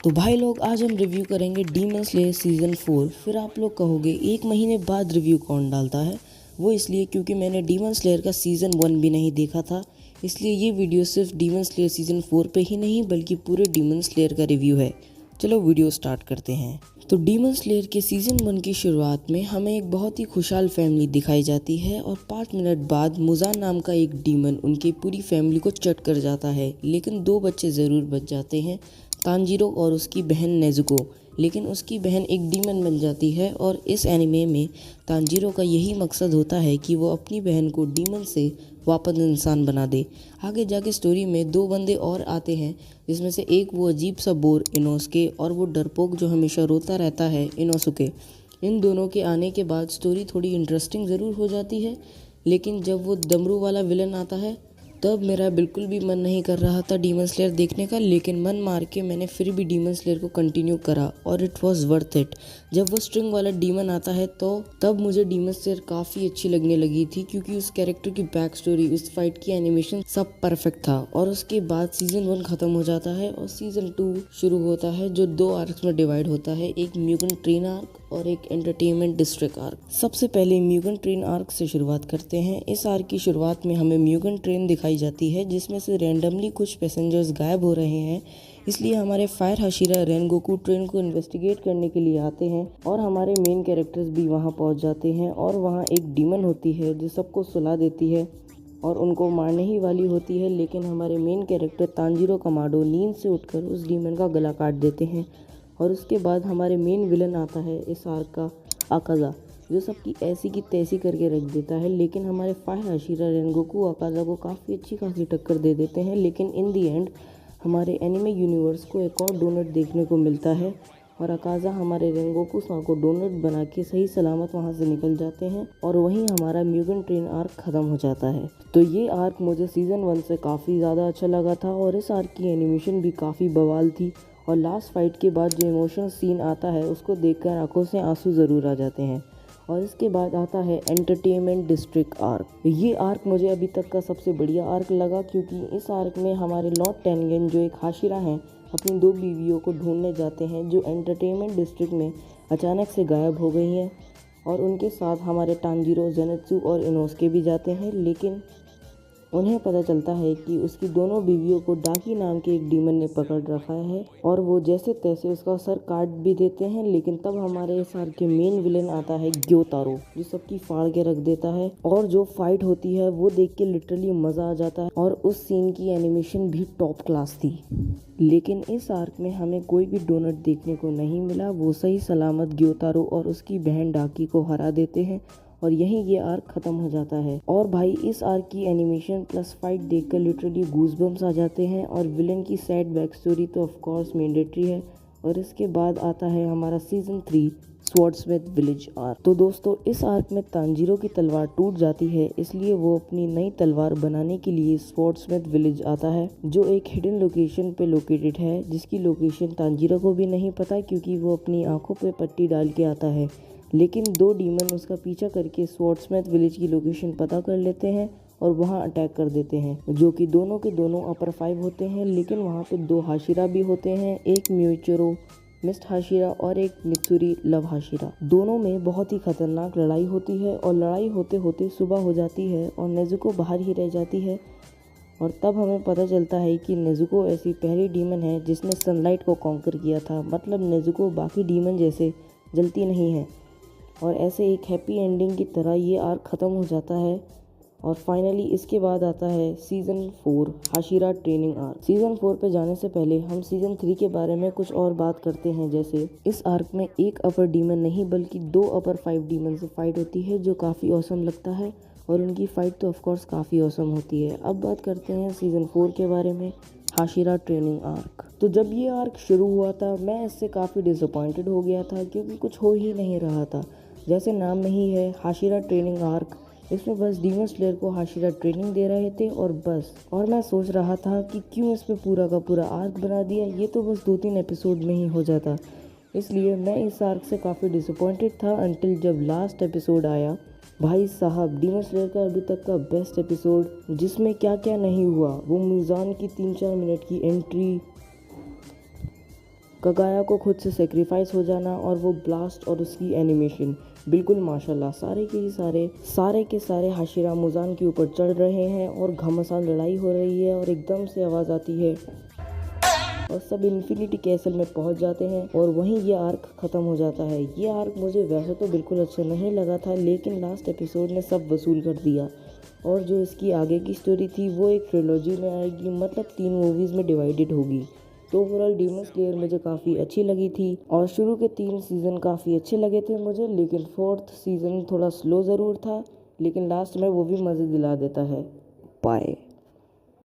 तो भाई लोग आज हम रिव्यू करेंगे डीमन स्लेयर सीज़न 4। फिर आप लोग कहोगे एक महीने बाद रिव्यू कौन डालता है। वो इसलिए क्योंकि मैंने डीमन स्लेयर का सीज़न 1 भी नहीं देखा था, इसलिए ये वीडियो सिर्फ डीमन स्लेयर सीज़न 4 पे ही नहीं बल्कि पूरे डीमन स्लेयर का रिव्यू है। चलो वीडियो स्टार्ट करते हैं। तो डीमन स्लेयर के सीज़न 1 की शुरुआत में हमें एक बहुत ही खुशहाल फैमिली दिखाई जाती है और 5 मिनट बाद मुजान नाम का एक डीमन उनकी पूरी फैमिली को चट कर जाता है, लेकिन 2 बच्चे ज़रूर बच जाते हैं, तांजीरो और उसकी बहन नेजुको। लेकिन उसकी बहन एक डीमन बन जाती है और इस एनिमे में तांजीरो का यही मकसद होता है कि वो अपनी बहन को डीमन से वापस इंसान बना दे। आगे जाके स्टोरी में 2 बंदे और आते हैं, जिसमें से एक वो अजीब सा बोर इनोसके और वो डरपोक जो हमेशा रोता रहता है इनोसुके। इन दोनों के आने के बाद स्टोरी थोड़ी इंटरेस्टिंग ज़रूर हो जाती है, लेकिन जब वो डमरू वाला विलन आता है तब मेरा बिल्कुल भी मन नहीं कर रहा था डीमन स्लेयर देखने का, लेकिन मन मार के मैंने फिर भी डीमन स्लेयर को कंटिन्यू करा और इट वाज वर्थ इट। जब वो स्ट्रिंग वाला डीमन आता है तो तब मुझे डीमन स्लेयर काफ़ी अच्छी लगने लगी थी, क्योंकि उस कैरेक्टर की बैक स्टोरी, उस फाइट की एनिमेशन सब परफेक्ट था। और उसके बाद सीज़न 1 ख़त्म हो जाता है और सीज़न 2 शुरू होता है, जो 2 आर्क्स में डिवाइड होता है, एक म्यूगन ट्रेन आर्क और एक एंटरटेनमेंट डिस्ट्रिक्ट आर्क। सबसे पहले म्यूगन ट्रेन आर्क से शुरुआत करते हैं। इस आर्क की शुरुआत में हमें म्यूगन ट्रेन दिखाई जाती है, जिसमें से रैंडमली कुछ पैसेंजर्स गायब हो रहे हैं, इसलिए हमारे फायर हाशिरा रेनगोकू ट्रेन को इन्वेस्टिगेट करने के लिए आते हैं और हमारे मेन कैरेक्टर्स भी वहां पहुंच जाते हैं। और वहां एक डीमन होती है जो सबको सुला देती है और उनको मारने ही वाली होती है, लेकिन हमारे मेन कैरेक्टर तांजीरो कमाडो नींद से उठकर उस डीमन का गला काट देते हैं। और उसके बाद हमारे मेन विलन आता है इस आर्क का, अकाज़ा, जो सबकी ऐसी की तैसी करके रख देता है। लेकिन हमारे फायर हाशिरा रेनगोकू अकाज़ा को काफ़ी अच्छी खासी टक्कर दे देते हैं, लेकिन इन दी एंड हमारे एनिमे यूनिवर्स को एक और डोनट देखने को मिलता है और अकाज़ा हमारे रेनगोकू सा को डोनट बना के सही सलामत वहाँ से निकल जाते हैं और वहीं हमारा म्यूगन ट्रेन आर्क ख़त्म हो जाता है। तो ये आर्क मुझे सीज़न 1 से काफ़ी ज़्यादा अच्छा लगा था और इस आर्क की एनिमेशन भी काफ़ी बवाल थी। और लास्ट फाइट के बाद जो इमोशनल सीन आता है उसको देखकर आंखों से आंसू ज़रूर आ जाते हैं। और इसके बाद आता है एंटरटेनमेंट डिस्ट्रिक्ट आर्क। ये आर्क मुझे अभी तक का सबसे बढ़िया आर्क लगा, क्योंकि इस आर्क में हमारे लॉर्ड टेनगेन जो एक हाशिरा हैं अपनी 2 बीवियों को ढूंढने जाते हैं, जो एंटरटेनमेंट डिस्ट्रिक्ट में अचानक से गायब हो गई हैं। और उनके साथ हमारे तांजीरो, जेनेत्सु और इनोसके भी जाते हैं, लेकिन उन्हें पता चलता है कि उसकी दोनों बीवियों को डाकी नाम के एक डीमन ने पकड़ रखा है और वो जैसे तैसे उसका सर काट भी देते हैं। लेकिन तब हमारे इस आर्क के मेन विलेन आता है ग्योतारो, जो सबकी फाड़ के रख देता है। और जो फाइट होती है वो देख के लिटरली मज़ा आ जाता है और उस सीन की एनिमेशन भी टॉप क्लास थी। लेकिन इस आर्क में हमें कोई भी डोनट देखने को नहीं मिला। वो सही सलामत ग्योतारो और उसकी बहन डाकी को हरा देते हैं और यहीं ये आर्क ख़त्म हो जाता है। और भाई इस आर्क की एनिमेशन प्लस फाइट देखकर लिटरली गूज़बम्स आ जाते हैं और विलन की सैड बैक स्टोरी तो ऑफ कोर्स मैंडेटरी है। और इसके बाद आता है हमारा सीज़न 3 स्वॉर्ड्समिथ विलेज आर्क। तो दोस्तों इस आर्क में तांजीरो की तलवार टूट जाती है, इसलिए वो अपनी नई तलवार बनाने के लिए स्वॉर्ड्समिथ विलेज आता है, जो एक हिडन लोकेशन पे लोकेटेड है, जिसकी लोकेशन तांजीरो को भी नहीं पता, क्योंकि वो अपनी आंखों पे पट्टी डाल के आता है। लेकिन 2 डीमन उसका पीछा करके स्वॉर्ड्समिथ विलेज की लोकेशन पता कर लेते हैं और वहां अटैक कर देते हैं, जो कि दोनों के दोनों अपर 5 होते हैं। लेकिन वहां पे 2 हाशिरा भी होते हैं, एक म्यूचरो मिस्ट हाशिरा और एक मित्सुरी लव हाशिरा। दोनों में बहुत ही खतरनाक लड़ाई होती है और लड़ाई होते होते सुबह हो जाती है और नेजुको बाहर ही रह जाती है। और तब हमें पता चलता है कि नेजुको ऐसी पहली डीमन है जिसने सनलाइट को कॉन्कर किया था, मतलब नेजुको बाकी डीमन जैसे जलती नहीं है। और ऐसे एक हैप्पी एंडिंग की तरह ये आर्क ख़त्म हो जाता है। और फाइनली इसके बाद आता है season 4 Hashira training arc. Season 4 पे जाने से पहले हम सीज़न 3 के बारे में कुछ और बात करते हैं। जैसे इस आर्क में एक अपर डीमन नहीं बल्कि 2 अपर 5 डीमन से फाइट होती है, जो काफ़ी औसम लगता है और उनकी फ़ाइट तो ऑफकोर्स काफ़ी औसम होती है। अब बात करते हैं सीज़न 4 के बारे में, हाशिरा ट्रेनिंग आर्क। तो जब ये आर्क शुरू हुआ था मैं इससे काफ़ी डिसअपॉइंटेड हो गया था, क्योंकि कुछ हो ही नहीं रहा था। जैसे नाम में ही है हाशिरा ट्रेनिंग आर्क, इसमें बस डीमन स्लेयर को हाशिरा ट्रेनिंग दे रहे थे और बस। और मैं सोच रहा था कि क्यों इस पे पूरा का पूरा आर्क बना दिया, ये तो बस 2-3 एपिसोड में ही हो जाता। इसलिए मैं इस आर्क से काफ़ी डिसअपॉइंटेड था अंटिल जब लास्ट एपिसोड आया। भाई साहब डीमन स्लेयर का अभी तक का बेस्ट एपिसोड, जिसमें क्या क्या नहीं हुआ। वो मुजान की 3-4 मिनट की एंट्री, कगाया को खुद से सेक्रीफाइस हो जाना और वो ब्लास्ट और उसकी एनिमेशन बिल्कुल माशाल्लाह सारे के सारे हाशिरा मुजान के ऊपर चढ़ रहे हैं और घमासान लड़ाई हो रही है और एकदम से आवाज़ आती है और सब इन्फिनिटी कैसल में पहुंच जाते हैं और वहीं ये आर्क ख़त्म हो जाता है। ये आर्क मुझे वैसे तो बिल्कुल अच्छा नहीं लगा था, लेकिन लास्ट एपिसोड ने सब वसूल कर दिया। और जो इसकी आगे की स्टोरी थी वो एक ट्रिलॉजी में आएगी, मतलब 3 मूवीज़ में डिवाइडेड होगी। तो ओवरऑल डीमन स्लेयर मुझे काफ़ी अच्छी लगी थी और शुरू के 3 सीज़न काफ़ी अच्छे लगे थे मुझे, लेकिन 4th सीज़न थोड़ा स्लो ज़रूर था, लेकिन लास्ट में वो भी मज़े दिला देता है। बाय।